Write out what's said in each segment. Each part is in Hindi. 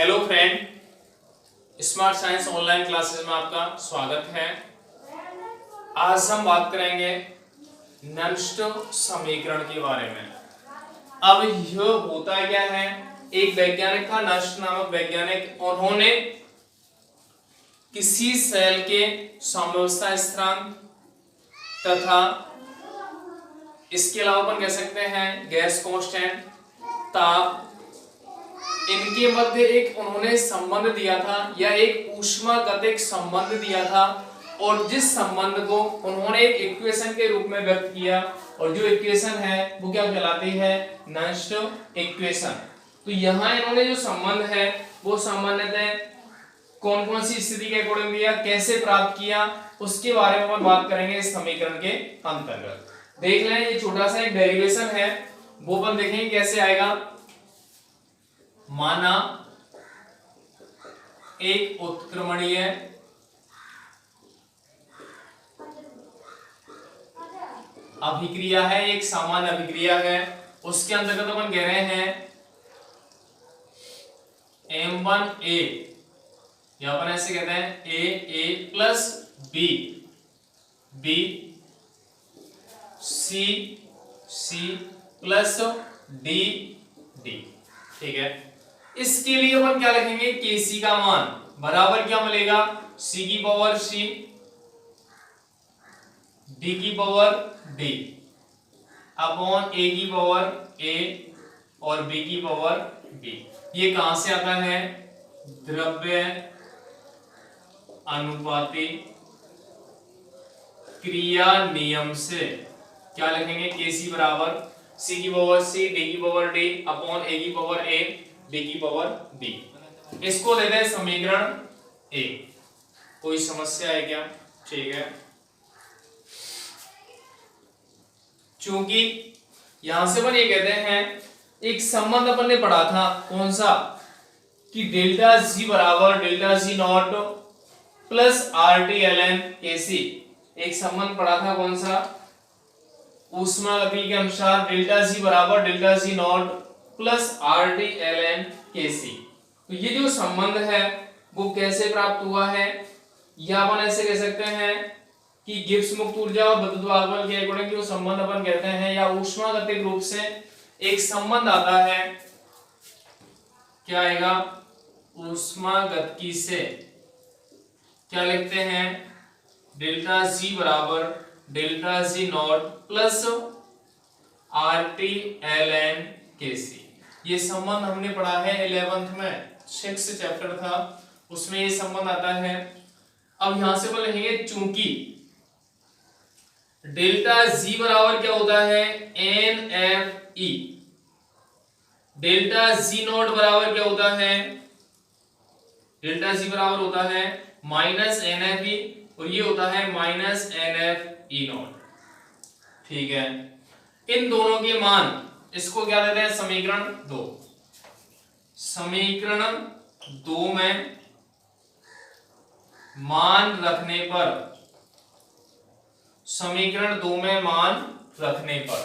Hello friend, smart science online classes में आपका स्वागत है। आज हम बात करेंगे नष्ट समीकरण के बारे में। अब यह होता क्या है, एक वैज्ञानिक था नष्ट नामक वैज्ञानिक, उन्होंने किसी सेल के साम्यावस्था स्थिरांक तथा इसके अलावा अपन कह सकते हैं गैस कांस्टेंट, ताप, इनके मध्य एक उन्होंने संबंध दिया था या एक ऊष्मागतिक संबंध दिया था, और जिस संबंध को उन्होंने एक इक्वेशन के रूप में व्यक्त किया, और जो इक्वेशन है वो क्या कहलाती है, नष्ट इक्वेशन। तो यहाँ इन्होंने जो संबंध है वो सामान्यतः कौन कौन सी स्थिति के अकॉर्डिंग दिया, कैसे प्राप्त किया, उसके बारे में अपन बात करेंगे इस समीकरण के अंतर्गत। देख लें, ये छोटा सा एक डेरिवेशन है, वो अपन देखेंगे कैसे आएगा। माना एक उत्क्रमणीय अभिक्रिया है, एक सामान्य अभिक्रिया है, उसके अंतर्गत अपन कह रहे हैं M1A, या अपन ऐसे कहते हैं A plus B, B C plus D, ठीक है। इसके लिए अपन क्या लिखेंगे, Kc का मान बराबर क्या मिलेगा, C की पावर C, D की पावर D अपॉन A की पावर A और B की पावर B। ये कहां से आता है, द्रव्य अनुपाती क्रिया नियम से। क्या लिखेंगे, Kc बराबर C की पावर C, D की पावर D अपॉन A की पावर A, D की पावर B। इसको देते हैं समीकरण A। कोई समस्या है क्या? ठीक है, चूंकि यहां से अपन ये कहते हैं, एक संबंध अपन ने पढ़ा था, कौन सा, कि डेल्टा G बराबर delta G not plus RT ln Kc। एक संबंध पढ़ा था, कौन सा, ऊष्मागति के अनुसार डेल्टा G बराबर delta G not plus RT ln Kc। तो ये जो संबंध है वो कैसे प्राप्त हुआ है, या अपन ऐसे कह सकते हैं कि गिब्स मुक्त ऊर्जा और विद्युत वाहक के अकॉर्डिंग जो संबंध अपन कहते हैं, या ऊष्मागतिक रूप से एक संबंध आता है, क्या आएगा, ऊष्मागतिकी से क्या लिखते हैं, डेल्टा G बराबर delta G not plus RT ln Kc। ये संबंध हमने पढ़ा है 11th में, 6th चैप्टर था, उसमें ये संबंध आता है। अब यहां से अपन लिखेंगे, चूंकि डेल्टा G बराबर क्या होता है, NFE, डेल्टा G नॉट बराबर क्या होता है, डेल्टा G बराबर होता है माइनस NFE, और ये होता है माइनस NFE नॉट। ठीक है, इन दोनों के मान, इसको क्या देते हैं, समीकरण 2। समीकरण 2 में मान रखने पर, समीकरण 2 में मान रखने पर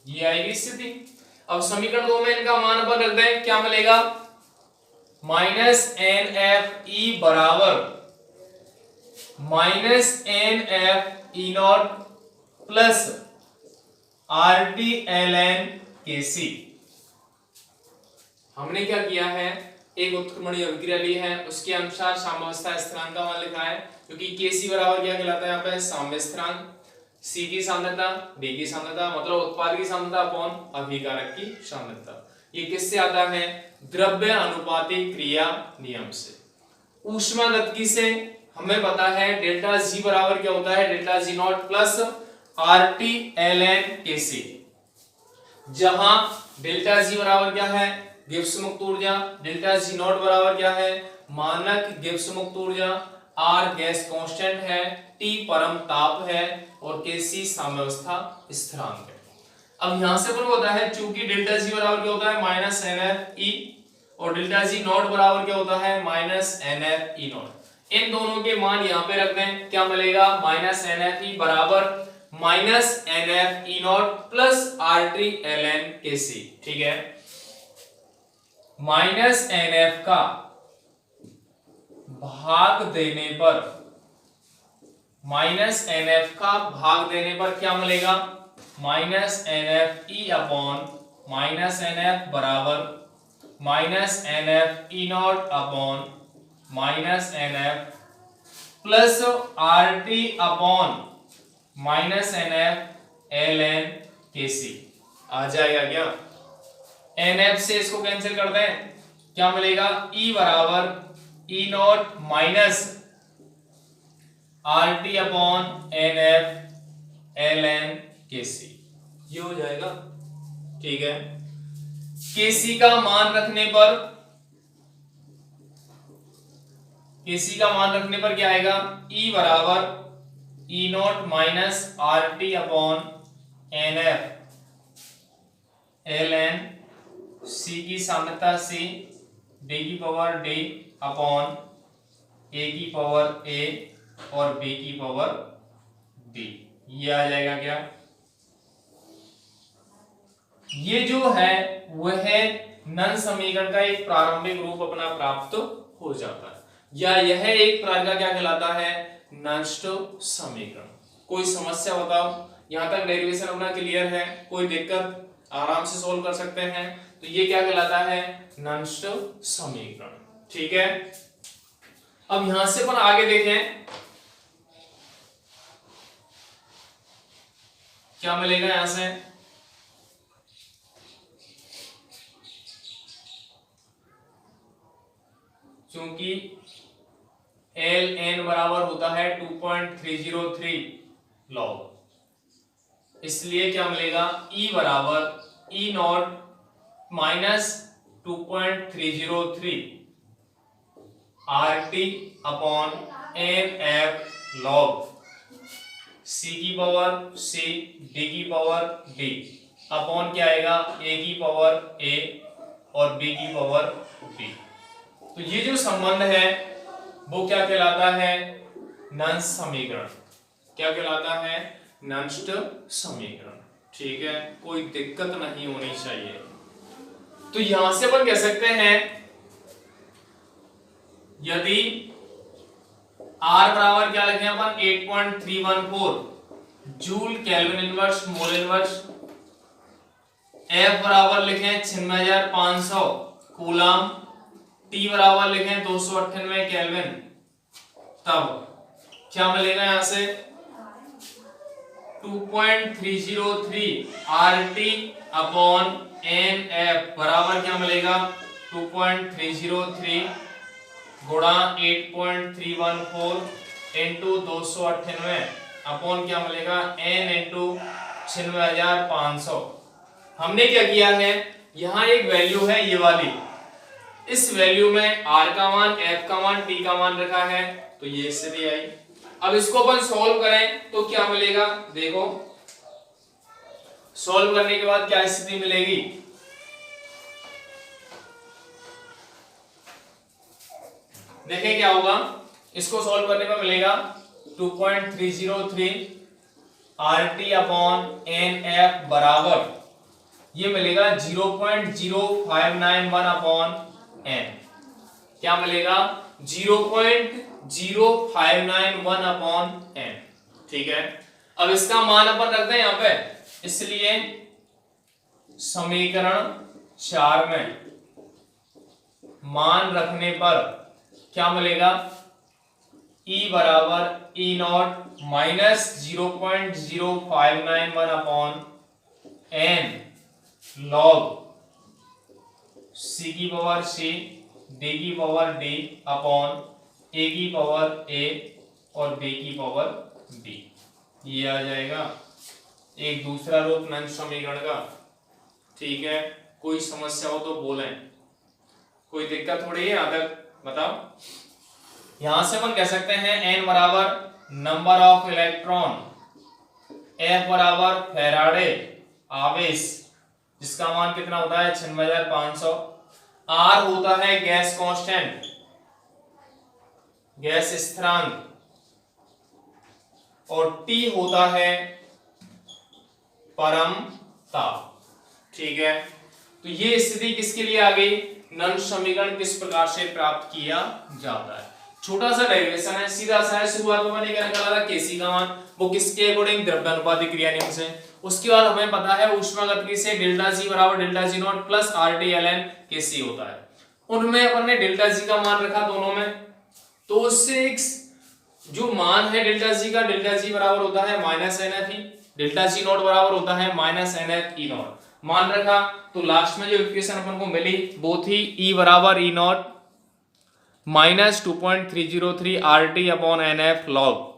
ये आएगी स्थिति। अब समीकरण 2 में इनका मान अपन रख दें, क्या मिलेगा, माइनस NFE बराबर minus NFE not plus RT ln Kc। हमने क्या किया है, एक उत्क्रमणीय अभिक्रिया ली है, उसके अनुसार साम्यावस्था स्थिरांक का मान लिखा है, क्योंकि Kc बराबर क्या कहलाता है यहाँ पे, साम्य स्थिरांक, C की सांद्रता, D की सांद्रता, मतलब उत्पाद की सांद्रता अपॉन अभिकारक की सांद्रता। ये किससे आता है, द्रव्य अनुपाती क्रिया नियम से। ऊष्मागतिकी से हमें पता है डेल्टा G बराबर क्या होता है, delta G not plus RT ln Kc, जहां डेल्टा G बराबर क्या है, गिब्स मुक्त ऊर्जा, डेल्टा G नॉट बराबर क्या है, मानक गिब्स मुक्त ऊर्जा, R गैस कांस्टेंट है, T परम ताप है, और Kc साम्यावस्था स्थिरांक है। अब यहां से अपन होता है, चूंकि डेल्टा G बराबर क्या होता है, माइनस NFE, और डेल्टा G नॉट बराबर क्या होता है, माइनस NFE नॉट। इन दोनों के मान यहां पे रख दें, क्या मिलेगा, माइनस NFE बराबर minus NFE not plus RT ln Kc। ठीक है, माइनस एन एफ का भाग देने पर, माइनस एन एफ का भाग देने पर क्या मिलेगा, minus N F E upon minus N F बराबर minus N F E naught upon minus N F plus R T upon minus N F L N K C आ जाएगा क्या। एन एफ से इसको कैंसिल करते हैं, क्या मिलेगा, ई बराबर E naught minus R T upon N F L N K C, ये हो जाएगा। ठीक है, के सी का मान रखने पर, के सी का मान रखने पर क्या आएगा, ई बराबर E naught minus R T upon N F L N C की सांद्रता सी डी की पावर डी अपॉन ए की पावर ए और बी की पावर बी, ये आ जाएगा क्या। ये जो है वह है नन समीकरण का एक प्रारंभिक रूप अपना प्राप्त हो जाता है, या यह एक प्रकार का क्या कहलाता है, नष्ट समीकरण। कोई समस्या बताओ, यहां तक डेरिवेशन अपना क्लियर है, कोई दिक्कत, आराम से सोल्व कर सकते हैं। तो ये क्या कहलाता है, नष्ट समीकरण। ठीक है, अब यहां से अपन आगे देखें क्या मिलेगा यहां से, क्योंकि एल एन बराबर होता है 2.303 लॉग, इसलिए क्या मिलेगा, ई बराबर E naught minus 2.303 R T upon N F log C की पावर सी डी की पावर डी अपॉन क्या आएगा, ए की पावर ए और बी की पावर बी। तो ये जो संबंध है वो क्या कहलाता है, नंश समीकरण। क्या कहलाता है, नष्ट समीकरण। ठीक है, कोई दिक्कत नहीं होनी चाहिए। तो यहां से अपन कह सकते हैं यदि R बराबर क्या लिखें अपन 8.314 joule kelvin inverse mole inverse, F बराबर लिखें 96,500 कूलम, T बराबर लिखें 298 केल्विन, तब क्या मिलेगा यहां से 2.303 RT अपॉन NF बराबर क्या मिलेगा 2.303 गुणा 8.314 इंटू 298 अपॉन क्या मिलेगा N इंटू 96,500। हमने क्या किया है, यहाँ एक वैल्यू है ये वाली, इस वैल्यू में R का मान, F का मान, T का मान रखा है, तो ये स्थिति आई। अब इसको अपन सॉल्व करें तो क्या मिलेगा, देखो सॉल्व करने के बाद क्या स्थिति मिलेगी, देखें क्या होगा। इसको सॉल्व करने पर मिलेगा 2.303 RT अपॉन NF बराबर ये मिलेगा 0.0591 अपॉन n, क्या मिलेगा 0.0591 अपॉन n। ठीक है, अब इसका मान अपन रखते हैं यहां पे, इसलिए समीकरण 4 में मान रखने पर क्या मिलेगा, E बराबर E not minus 0.0591 upon n log C की पावर C D की पावर D अपॉन A की पावर A और B की पावर B, ये आ जाएगा एक दूसरा रूप नंद समीकरण का। ठीक है, कोई समस्या हो तो बोलें, कोई दिक्कत थोड़ी है, यहां तक बताओ। यहां से अपन कह सकते हैं n बराबर नंबर ऑफ इलेक्ट्रॉन, F बराबर फैराडे आवेश जिसका मान कितना होता है 96,500, R होता है गैस कांस्टेंट, गैस स्थिरांक, और T होता है परम ताप। ठीक है, तो ये स्थिति किसके लिए आ गई, नन समीकरण किस प्रकार से प्राप्त किया जाता है। छोटा सा डेरिवेशन है, सीधा सा है। शुरुआत में मैंने क्या निकाला था, केसी का मान, वो किसके अकॉर्डिंग, द्रव्यानुपातिक क्रिया नियम से। उसके बाद हमें पता है ऊष्मागतिकी से डेल्टा जी बराबर delta G naught plus R T L N K C होता है। उनमें अपन ने डेल्टा जी का मान रखा दोनों में, तो उससे एक जो मान है डेल्टा जी का, डेल्टा जी बराबर होता है minus N F E, delta G not बराबर होता है minus N F E not, मान रखा। तो लास्ट में जो इक्वेशन अपन को मिली वो थी ई बराबर E naught minus 2.303 R T upon N F log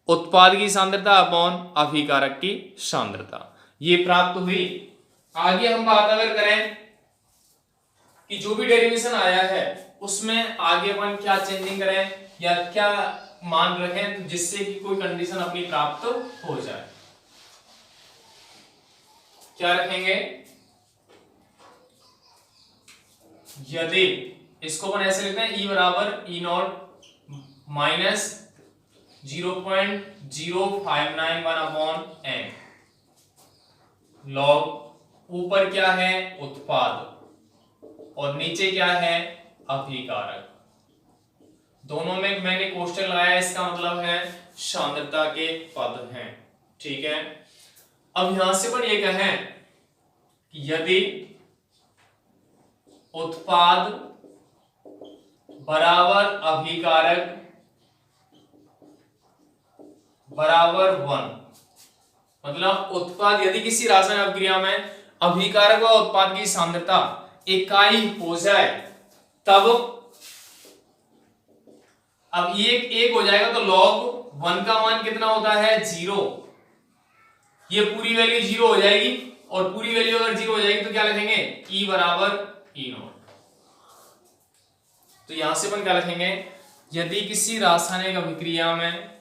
उत्पाद की सांद्रता अपॉन अभिकारक की सांद्रता, ये प्राप्त हुई। आगे हम बात अगर करें कि जो भी डेरिवेशन आया है उसमें आगे अपन क्या चेंजिंग करें या क्या मान रखें जिससे कि कोई कंडीशन अपनी प्राप्त हो जाए। क्या रखेंगे, यदि इसको अपन ऐसे लिखते हैं, ई बराबर E naught minus 0.0591 upon N log, ऊपर क्या है उत्पाद और नीचे क्या है अभिकारक, दोनों में मैंने कोष्टक लगाया, इसका मतलब है सांद्रता के पद हैं। ठीक है, अब यहां से अपन ये कहें कि यदि उत्पाद बराबर अभिकारक बराबर 1, मतलब उत्पाद यदि किसी रासायनिक अभिक्रिया में अभिकारक व उत्पाद की सांद्रता इकाई हो जाए तब, अब ये एक हो जाएगा तो log 1 का मान कितना होता है 0, ये पूरी वैल्यू 0 हो जाएगी और पूरी वैल्यू अगर 0 हो जाएगी तो क्या लिखेंगे E बराबर E नॉट। तो यहां से अपन क्या लिखेंगे, यदि किसी रासायनिक अभिक्रिया में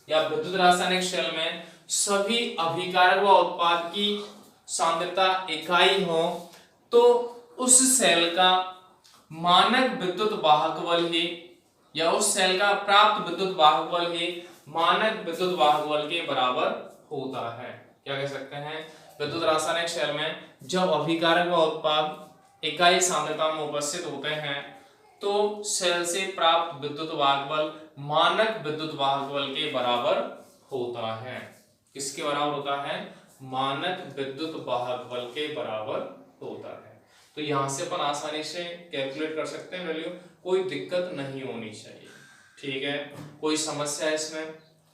या विद्युत रासायनिक शेल में सभी अभिकारक व उत्पाद की सांद्रता इकाई हो तो उस सेल का मानक विद्युत वाहक बल ही या उस सेल का प्राप्त विद्युत वाहक बल ही मानक विद्युत वाहक बल के बराबर होता है। क्या कह सकते हैं, विद्युत रासायनिक शेल में जब अभिकारक व उत्पाद इकाई सांद्रता में उपस्थित होते हैं तो सेल से प्राप्त विद्युत वाहक बल मानक विद्युत वाहक बल के बराबर होता है। किसके बराबर होता है, मानक विद्युत वाहक बल के बराबर होता है। तो यहां से अपन आसानी से कैलकुलेट कर सकते हैं वैल्यू, कोई दिक्कत नहीं होनी चाहिए। ठीक है, कोई समस्या है इसमें,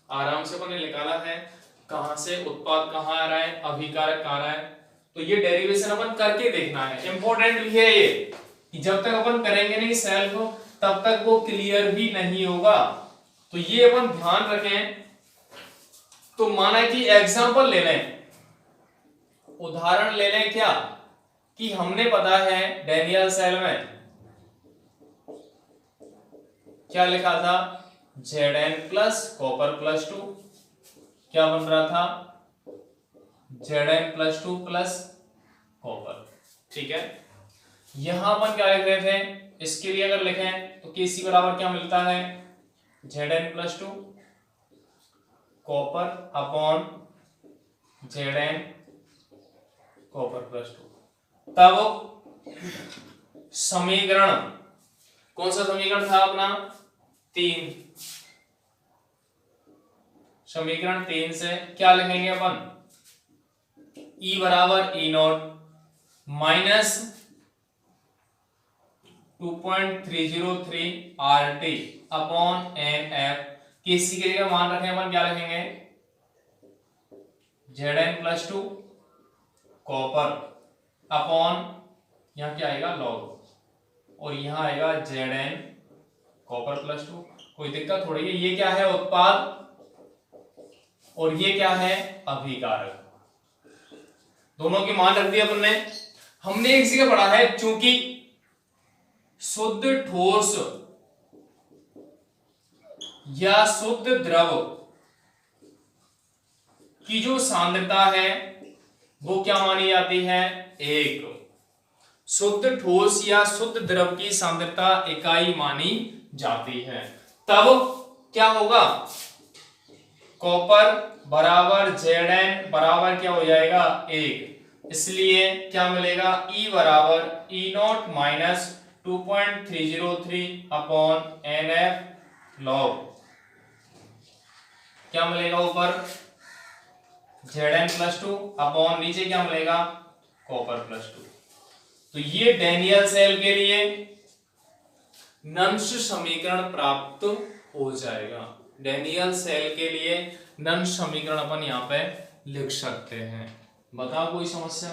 आराम से अपन ने निकाला है कहां से उत्पाद कहां आ रहा है, अभिकारक कहां आ रहा है। तो ये डेरिवेशन अपन करके देखना है, इंपॉर्टेंट भी है ये कि जब तक अपन करेंगे नहीं सेल को तब तक वो क्लियर भी नहीं होगा। तो ये अपन ध्यान रखें। तो माना कि एग्जांपल ले लें, उदाहरण ले लें, क्या कि हमने पता है डेनियल सेल में क्या लिखा था, Zn प्लस कॉपर प्लस 2, क्या बन रहा था Zn प्लस 2 प्लस कॉपर। ठीक है, यहां अपन क्या लिख रहे थे, इसके लिए अगर लिखें तो Kc बराबर क्या मिलता है Zn plus 2 copper upon Zn copper plus 2। तब समीकरण कौन सा समीकरण था अपना, 3, समीकरण 3 से क्या लिखेंगे अपन, E बराबर E not minus 2.303 RT upon NF, किसी के जगह मान रखें अपन क्या लिखेंगे Zn प्लस 2 कॉपर अपॉन यहां क्या आएगा लॉग और यहां आएगा Zn कॉपर प्लस 2। कोई दिक्कत थोड़ी है, ये क्या है उत्पाद और ये क्या है अभिकारक, दोनों के मान रख दिए अपन ने। हमने एक जगह पढ़ा है चूंकि शुद्ध ठोस या शुद्ध द्रव की जो सांद्रता है वो क्या मानी जाती है, 1। शुद्ध ठोस या शुद्ध द्रव की सांद्रता इकाई मानी जाती है। तब क्या होगा, कॉपर बराबर Zn बराबर क्या हो जाएगा 1, इसलिए क्या मिलेगा, E बराबर E0 minus 2.303 upon NF log, क्या मिलेगा ऊपर Zn+2 अपॉन नीचे क्या मिलेगा कॉपर+2। तो ये डैनियल सेल के लिए नंश समीकरण प्राप्त हो जाएगा। डैनियल सेल के लिए नंश समीकरण अपन यहाँ पे लिख सकते हैं। बताओ कोई समस्या?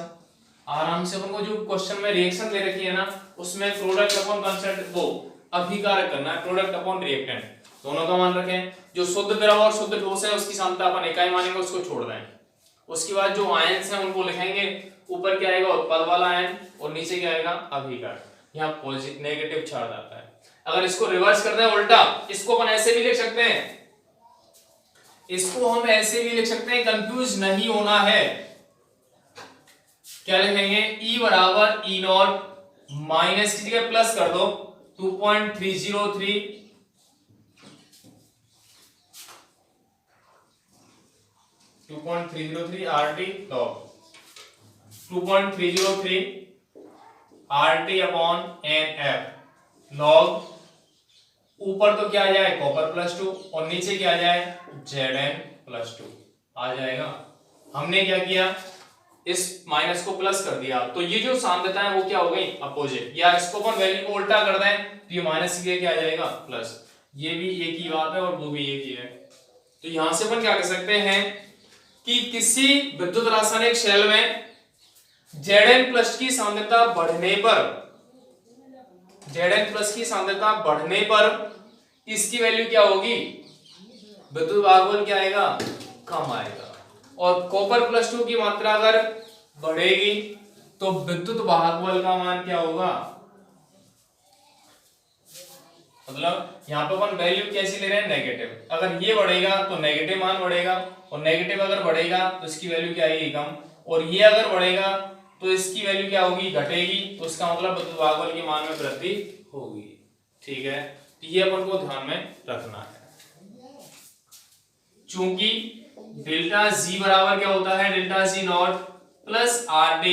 आराम से अपन को जो क्वेश्चन में रिएक्शन दे रखी है ना, उसमें प्रोडक्ट अपॉन कंसेंट वो अभिकारक करना है, प्रोडक्ट अपॉन रिएक्टेंट दोनों का मान रखें। जो शुद्ध द्रव और शुद्ध ठोस है उसकी सांद्रता अपन इकाई मानेंगे, उसको छोड़ दें। उसके बाद जो आयन्स हैं उनको लिखेंगे, ऊपर क्या आएगा उत्पल वाला आयन और नीचे क्या आएगा अभिकारक। यहाँ पॉजिटिव नेगेटिव चार्ज आता है। अगर इसको रिवर्स कर दें उल्टा, इसको अपन ऐसे भी लिख सकते हैं, इसको हम ऐसे भी लिख सकते हैं, कंफ्यूज नहीं होना है। क्या लिखेंगे, E बराबर E0 माइनस की जगह प्लस कर दो 2.303 RT log 2.303 RT upon NF log, ऊपर तो क्या आ जाए कॉपर+2 और नीचे क्या आ जाए Zn+2 आ जाएगा। हमने क्या किया, इस माइनस को प्लस कर दिया, तो ये जो सांद्रता है वो क्या हो गई अपोजिट, या इसको अपन वैल्यू को उल्टा कर दें तो ये माइनस की क्या आ जाएगा प्लस। ये भी एक ही बात है और वो भी एक ही है। तो यहां से अपन क्या कर सकते हैं कि किसी विद्युत रासायनिक शेल में Zn+ की सांद्रता बढ़ने पर, Zn+ की सांद्रता बढ़ने पर इसकी वैल्यू क्या होगी, विद्युत भागफल क्या आएगा कम आएगा। और कॉपर+2 की मात्रा अगर बढ़ेगी तो विद्युत भागफल का मान क्या होगा, मतलब यहाँ पे अपन वैल्यू कैसी ले रहे हैं नेगेटिव। अगर ये बढ़ेगा तो नेगेटिव मान बढ़ेगा, और नेगेटिव अगर बढ़ेगा तो इसकी वैल्यू क्या आएगी कम, और ये अगर बढ़ेगा तो इसकी वैल्यू क्या होगी घटेगी, तो इसका मतलब विद्युत भागफल के मान में वृद्धि होगी। ठीक है, तो ये अपन को ध्यान में रखना है। चूंकि डेल्टा G बराबर क्या होता है, delta G0 plus RT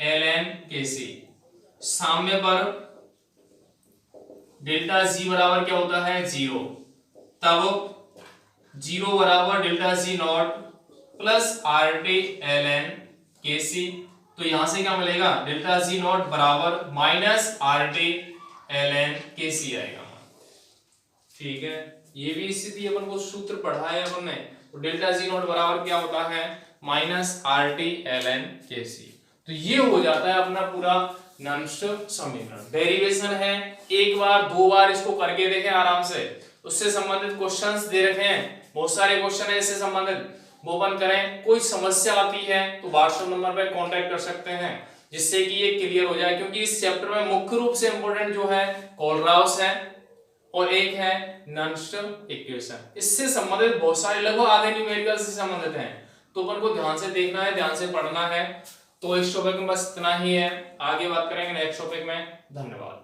ln Kc, साम्य पर डेल्टा G बराबर क्या होता है 0, तब 0 बराबर delta G0 plus RT ln Kc, तो यहां से क्या मिलेगा डेल्टा G0 बराबर माइनस RT ln Kc आएगा। ठीक है, ये भी स्थिति अपन को सूत्र पढ़ा है अपन ने, तो डेल्टा G0 बराबर क्या होता है माइनस RT ln Kc। तो ये हो जाता है अपना पूरा नंश समीकरण। डेरिवेशन है, एक बार दो बार इसको करके देखें आराम से, उससे संबंधित क्वेश्चंस दे रखे हैं, बहुत सारे क्वेश्चन है इससे संबंधित, वो अपन करें। कोई समस्या आती है तो व्हाट्सएप नंबर पे कांटेक्ट कर सकते हैं, जिससे कि ये क्लियर हो जाए। क्योंकि इस चैप्टर में मुख्य रूप से इंपॉर्टेंट जो है कोलराउस है और एक है नंश इक्वेशन, इससे संबंधित बहुत सारे लगभग आधे न्यूमेरिकल से संबंधित हैं, तो अपन को ध्यान से देखना है, ध्यान से पढ़ना है। तो इस टॉपिक में बस इतना ही है, आगे बात करेंगे नेक्स्ट टॉपिक में। धन्यवाद।